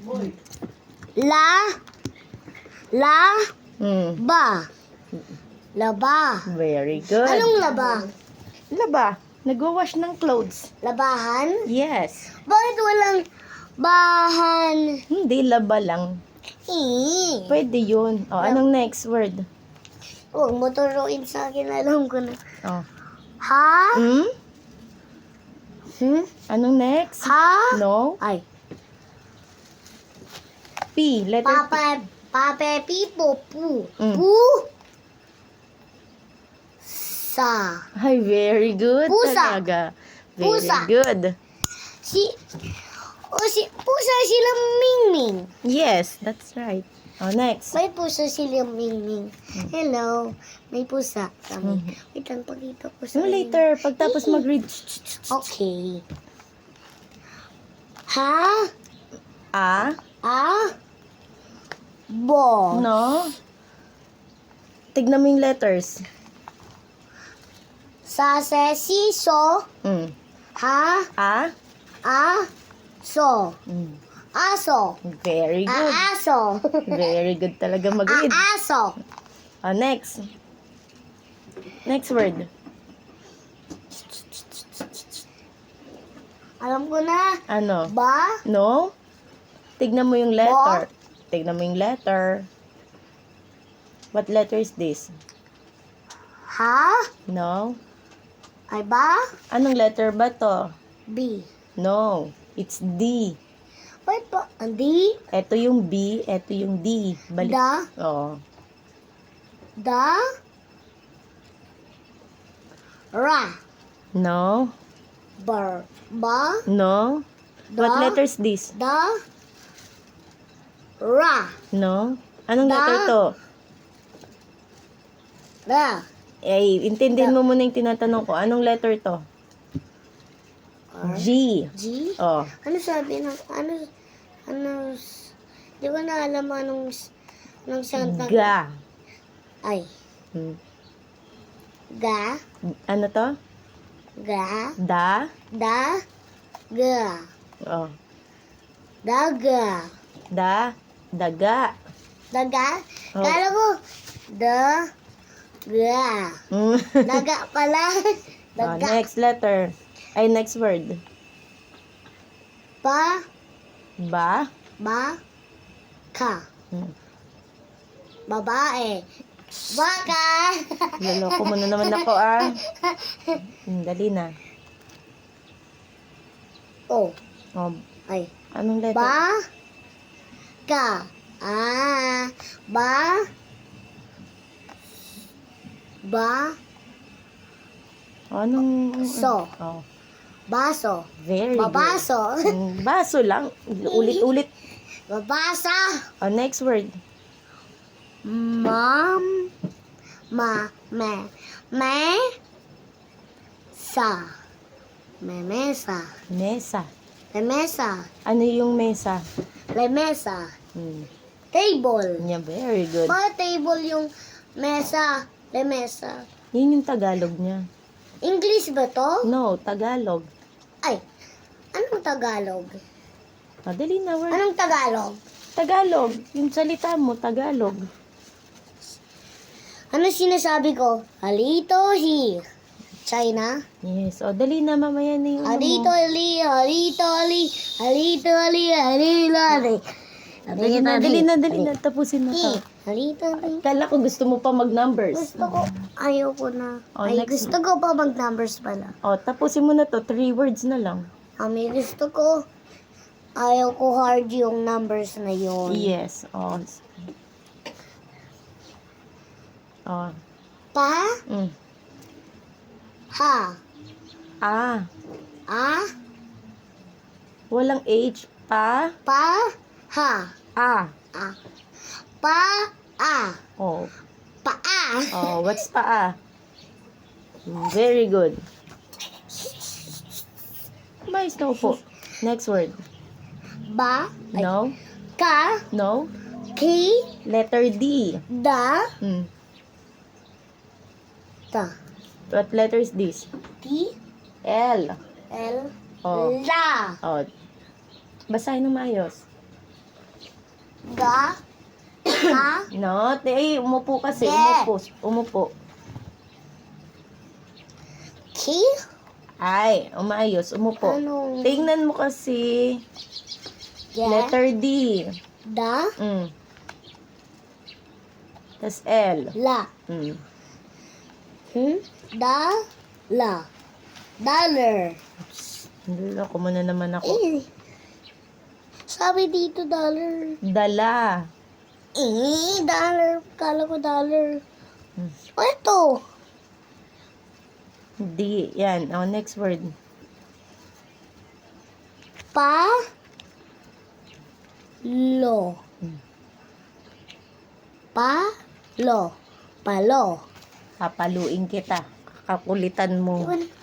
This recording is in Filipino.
La. La. Mm. Ba. Laba. Very good. Anong laba? Laba. Nagwawash ng clothes. Labahan? Yes. Bakit walang bahan? Hindi, laba lang. Pwede yun. O, anong next word? Huwag mo turuin sa akin. Alam ko na. O. Ha? Hmm? Hmm? Anong next? Ha? No. Ay. P. Letter P. Pape, pipo, pu. Mm. Pu. Sa. Ay, very good Pusa. talaga. Very Pusa. good. Pusa silang Mingming. Yes, that's right. O, next. May pusa silang Mingming. Hello. May pusa kami. Mhm. Wait lang, pakita ko sa No, later. Pagtapos mag-read. Okay. Ha? A. Bo. No. Tignan mo yung letters. Sa, se, si, so. Mm. Ha? A. So. Mm. Aso. Very good. Aso. Very good talaga mag-read. Aso. O, next. Next word. Alam ko na. Ano? Ba? No? Tignan mo yung letter. Tignan mo yung letter. What letter is this? Ha? No? Ay ba? Anong letter ba to? B. No. It's D. Wait pa. Di? Ito yung B, ito yung D. Balik. Da? Oo. Da? Ra. No? Bar. Ba? No? What Da? letter is this? Da? Ra. No? Anong Da? letter to? Da. Eh, intindihin mo muna yung tinatanong ko. Anong letter to? R. G. G? Oh. Ano sabi ng, di ko na alam anong santa. Ga. Ay. Hmm. Ga. Ano to? Ga. Da. Da. Ga. Oh. Daga. Da. Daga. Daga? Oh. Kala ko, da. Ga. Mm. Daga pala. Oh, Daga. next letter. Ay, next word. Pa. Ba. Ba. Ka. Hmm. Babae. Baka. Loloko mo na naman ako, ah. Dali na. Oh. Oh, Ay. anong letter? Ba. Ka. Ba. Ba. Oh, anong... So. Oh, Baso. very good. Babaso. Baso lang. Ulit-ulit. Babasa. Oh, next word. Mom. Me. Sa. Mesa. Mesa. Lemesa. Ano yung mesa? Lemesa. Hmm. Table. Yeah, very good. Bakit table yung mesa? Lemesa. Yun yung Tagalog niya. English ba to? No, Tagalog. Ay. Anong Tagalog? Madali na word. Anong Tagalog? Tagalog. Yung salita mo, Tagalog. Ano sinasabi ko? Halito here. China? Yes. O, dali na. Mamaya na yung Halito ali, halito ali, halito ali, halito ali. Dali na. Tapusin na to. Halito ali. Kala ko gusto mo pa mag-numbers. Gusto ko, ayaw ko na. Oh, Ay, next gusto ko pa mag-numbers pala. O, tapusin mo na to. 3 words na lang. May gusto ko, ayaw ko hard yung numbers na yun. Yes. O. O. Pa, Mm. ha, A. Walang H. Pa. ha, A. pa, O. paa, Oh, what's paa? Very good. Mais na upo. Next word. ba, No. ka, No. ki, Letter D. da, Hmm. ta, What letter is this? ti, L. l, Oh. la, Oh. Basahin ng maayos. Ga. Ka. No, umupo kasi. Yeah. Umupo. Ki. Ay, umayos. Umupo. Ano? Tingnan mo kasi. Yeah. Letter D. Da. Tas L. La. Mm. Da. La. Dollar. Niloko mo na naman ako. Sabi dito dollar. Dala. Dollar. Kala ko dollar. Hmm. O, ito. D. Yan. Oh, next word. Pa. Lo. Pa. Lo. Palo. Papaluin kita. Kakulitan mo.